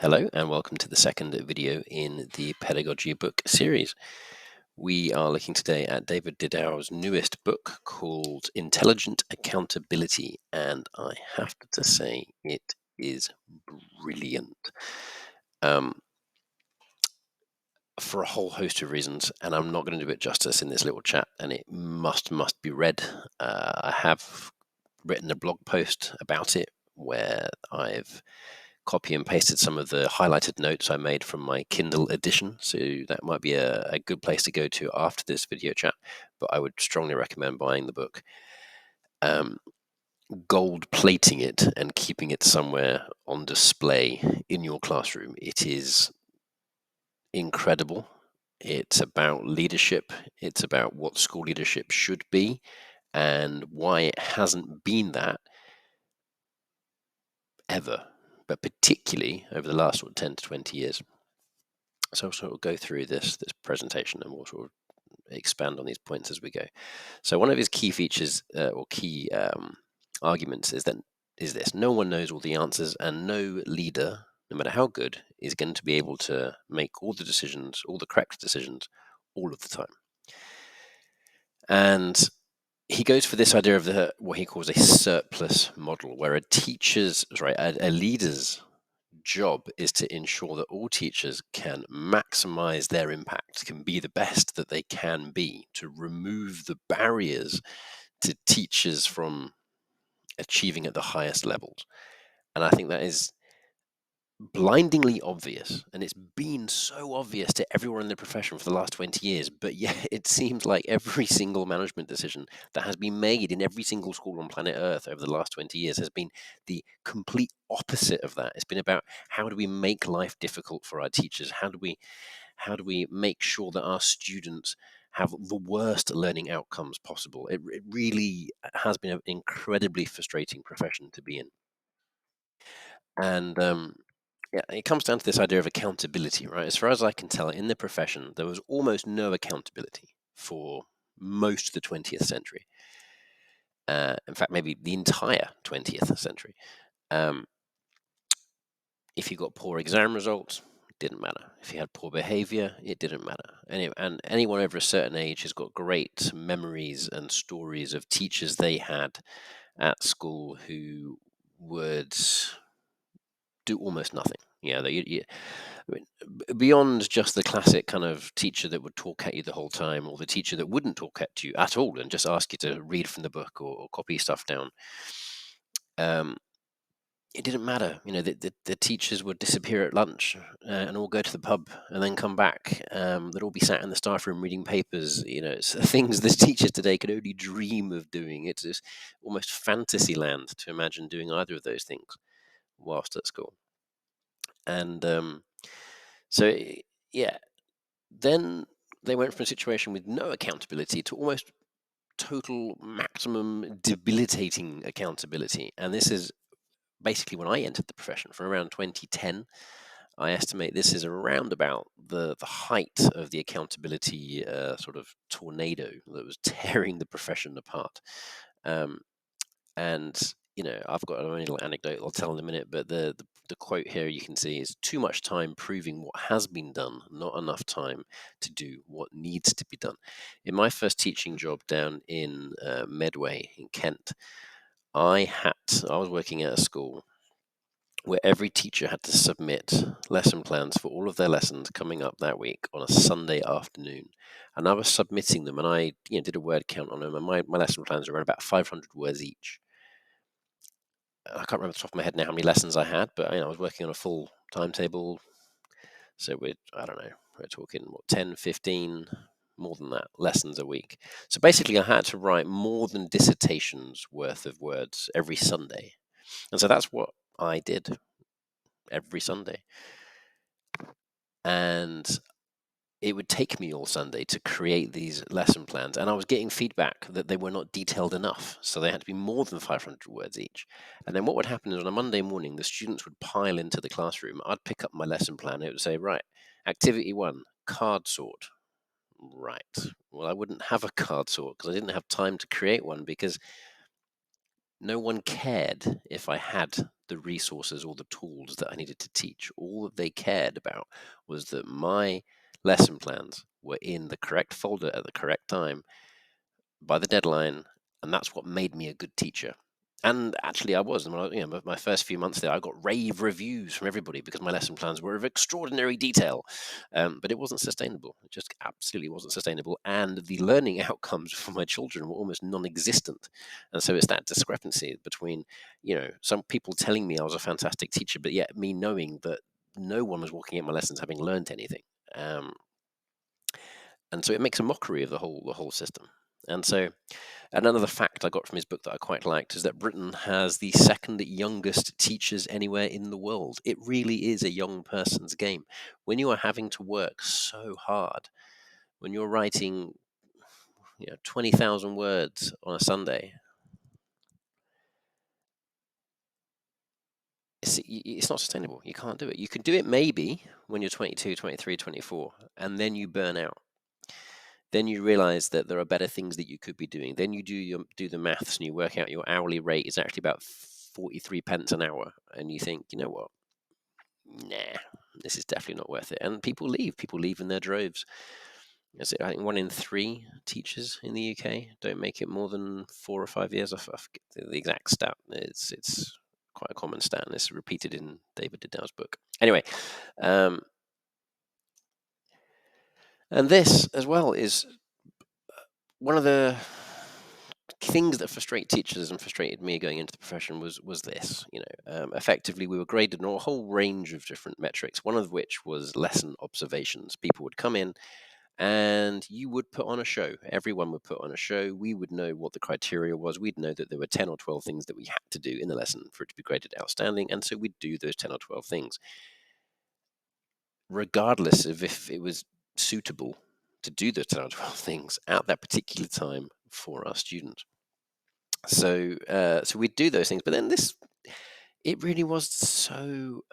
Hello and welcome to the second video in the pedagogy book series. We are looking today at David Didau's newest book called Intelligent Accountability, and I have to say it is brilliant um, for a whole host of reasons, and I'm not going to do it justice in this little chat, and it must be read. I have written a blog post about it where I've copy and pasted some of the highlighted notes I made from my Kindle edition. So that might be a good place to go to after this video chat. But I would strongly recommend buying the book, gold plating it, and keeping it somewhere on display in your classroom. It is incredible. It's about leadership. It's about what school leadership should be and why it hasn't been that ever, but particularly over the last 10 to 20 years. So I'll sort of go through this presentation and we'll sort of expand on these points as we go. So one of his key features or key arguments is this: no one knows all the answers, and no leader, no matter how good, is going to be able to make all the decisions, all the correct decisions, all of the time. And he goes for this idea of what he calls a surplus model, where a leader's job is to ensure that all teachers can maximize their impact, can be the best that they can be, to remove the barriers to teachers from achieving at the highest levels. And I think that is blindingly obvious, and it's been so obvious to everyone in the profession for the last 20 years, but yet it seems like every single management decision that has been made in every single school on planet Earth over the last 20 years has been the complete opposite of that. It's been about how do we make life difficult for our teachers, how do we make sure that our students have the worst learning outcomes possible. It really has been an incredibly frustrating profession to be in. And yeah, it comes down to this idea of accountability, right? As far as I can tell, in the profession, there was almost no accountability for most of the 20th century. In fact, maybe the entire 20th century. Um, if you got poor exam results, it didn't matter. If you had poor behavior, it didn't matter. And anyone over a certain age has got great memories and stories of teachers they had at school who would do almost nothing. Yeah, I mean, beyond just the classic kind of teacher that would talk at you the whole time, or the teacher that wouldn't talk at you at all and just ask you to read from the book or copy stuff down. Um, it didn't matter. The teachers would disappear at lunch and all go to the pub and then come back. They'd all be sat in the staff room reading papers. It's things the teachers today could only dream of doing. It's just almost fantasy land to imagine doing either of those things whilst at school. And so, yeah, then they went from a situation with no accountability to almost total maximum debilitating accountability. And this is basically when I entered the profession from around 2010. I estimate this is around about the height of the accountability sort of tornado that was tearing the profession apart. Um, and I've got a little anecdote I'll tell in a minute, but the quote here you can see is too much time proving what has been done, not enough time to do what needs to be done. In my first teaching job down in Medway in Kent, I was working at a school where every teacher had to submit lesson plans for all of their lessons coming up that week on a Sunday afternoon. And I was submitting them, and I did a word count on them, and my lesson plans were around about 500 words each. I can't remember off the top of my head now how many lessons I had, but I was working on a full timetable. So I don't know, we're talking 10, 15, more than that, lessons a week. So basically I had to write more than dissertations worth of words every Sunday. And so that's what I did every Sunday. And it would take me all Sunday to create these lesson plans, and I was getting feedback that they were not detailed enough, so they had to be more than 500 words each. And then what would happen is on a Monday morning, the students would pile into the classroom. I'd pick up my lesson plan. It would say, right, activity 1, card sort. Right. Well, I wouldn't have a card sort because I didn't have time to create one, because no one cared if I had the resources or the tools that I needed to teach. All that they cared about was that my lesson plans were in the correct folder at the correct time by the deadline, and that's what made me a good teacher. And actually, I was. My first few months there, I got rave reviews from everybody because my lesson plans were of extraordinary detail. But it wasn't sustainable. It just absolutely wasn't sustainable. And the learning outcomes for my children were almost non-existent. And so it's that discrepancy between, some people telling me I was a fantastic teacher, but yet me knowing that no one was walking in my lessons having learned anything. And so it makes a mockery of the whole system. And so another fact I got from his book that I quite liked is that Britain has the second youngest teachers anywhere in the world. It really is a young person's game. When you are having to work so hard, when you're writing 20,000 words on a Sunday, it's not sustainable. You can't do it. You can do it maybe when you're 22, 23, 24, and then you burn out. Then you realize that there are better things that you could be doing. Then you do the maths and you work out your hourly rate is actually about 43 pence an hour. And you think, you know what? Nah, this is definitely not worth it. And people leave. People leave in their droves. I think 1 in 3 teachers in the UK don't make it more than 4 or 5 years. I forget the exact stat. It's quite a common stat, and it's repeated in David Didau's book. Anyway, and this as well is one of the things that frustrate teachers and frustrated me going into the profession was this. Effectively, we were graded on a whole range of different metrics, one of which was lesson observations. People would come in and you would put on a show. Everyone would put on a show. We would know what the criteria was. We'd know that there were 10 or 12 things that we had to do in the lesson for it to be graded outstanding, and so we'd do those 10 or 12 things regardless of if it was suitable to do those 10 or 12 things at that particular time for our student. So we'd do those things, but then it really was so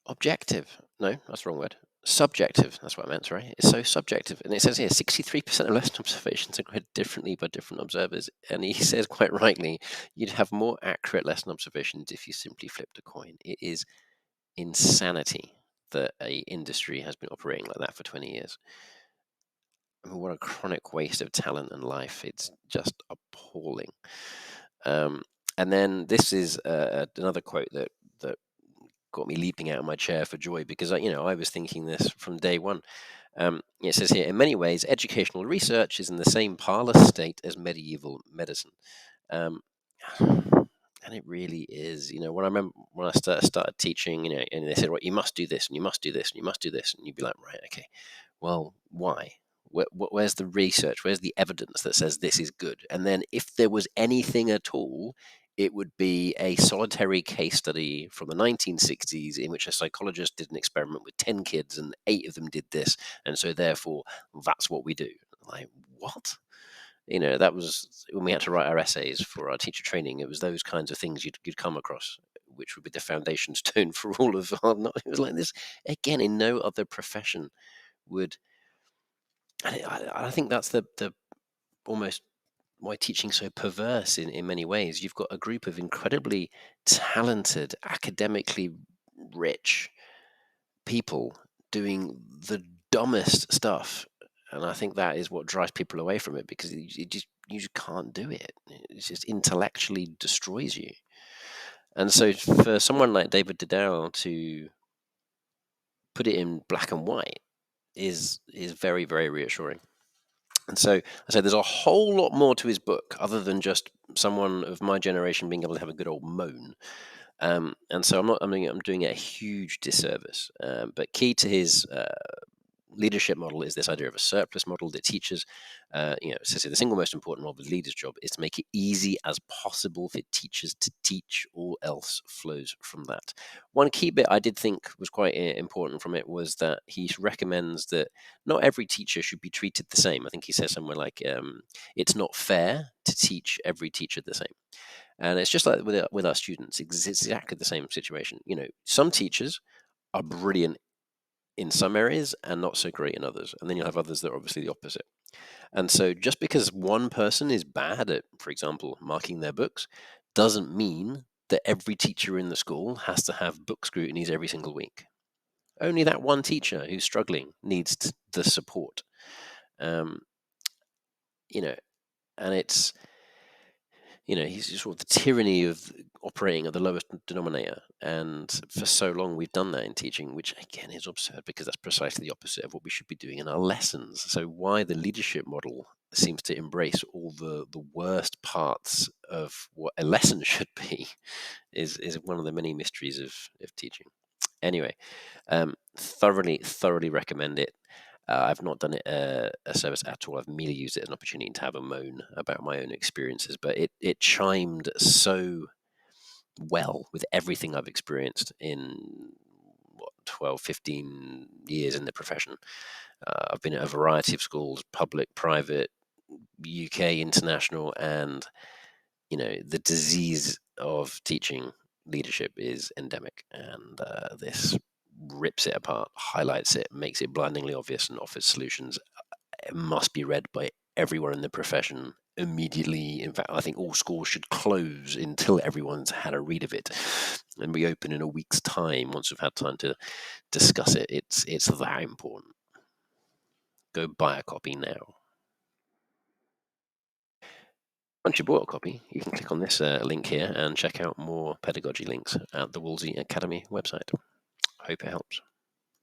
objective. No, that's the wrong word. Subjective. That's what I meant. Right? It's so subjective, and it says here 63% of lesson observations are graded differently by different observers. And he says quite rightly, you'd have more accurate lesson observations if you simply flipped a coin. It is insanity that a industry has been operating like that for 20 years. I mean, what a chronic waste of talent and life. It's just appalling. And then this is another quote that got me leaping out of my chair for joy, because I was thinking this from day one. It says here, in many ways, educational research is in the same parlous state as medieval medicine. Um, and it really is. When I remember when I started teaching, and they said, "Right, you must do this, and you must do this, and you must do this," and you'd be like, "Right, okay, well, why? Where's the research? Where's the evidence that says this is good?" And then, if there was anything at all, it would be a solitary case study from the 1960s in which a psychologist did an experiment with 10 kids and 8 of them did this, and so therefore that's what we do. Like, what? That was when we had to write our essays for our teacher training. It was those kinds of things you'd come across, which would be the foundation stone for all of our. It was like this again. In no other profession would. And I think that's the almost why teaching's so perverse in many ways. You've got a group of incredibly talented, academically rich people doing the dumbest stuff, and I think that is what drives people away from it, because you just can't do it. It just intellectually destroys you. And so for someone like David Didau to put it in black and white is very, very reassuring. And so I said there's a whole lot more to his book other than just someone of my generation being able to have a good old moan. And so I'm doing it a huge disservice. But key to his leadership model is this idea of a surplus model that teaches, so the single most important role of the leader's job is to make it easy as possible for teachers to teach. All else flows from that. One key bit I did think was quite important from it was that he recommends that not every teacher should be treated the same. I think he says somewhere like, it's not fair to teach every teacher the same. And it's just like with our students, it's exactly the same situation. Some teachers are brilliant in some areas and not so great in others. And then you'll have others that are obviously the opposite. And so just because one person is bad at, for example, marking their books, doesn't mean that every teacher in the school has to have book scrutinies every single week. Only that one teacher who's struggling needs the support. Um, you know, and it's, he's sort of the tyranny of operating at the lowest denominator. And for so long, we've done that in teaching, which again is absurd because that's precisely the opposite of what we should be doing in our lessons. So, why the leadership model seems to embrace all the worst parts of what a lesson should be is one of the many mysteries of teaching. Anyway, thoroughly recommend it. I've not done it a service at all. I've merely used it as an opportunity to have a moan about my own experiences, but it chimed so well with everything I've experienced in what 12, 15 years in the profession. I've been at a variety of schools, public, private, UK, international, and the disease of teaching leadership is endemic, and this rips it apart, highlights it, makes it blindingly obvious, and offers solutions. It must be read by everyone in the profession immediately. In fact, I think all schools should close until everyone's had a read of it, and reopen in a week's time once we've had time to discuss it. It's that important. Go buy a copy now. Once you bought a copy, you can click on this link here and check out more pedagogy links at the Wolsey Academy website. Hope it helps.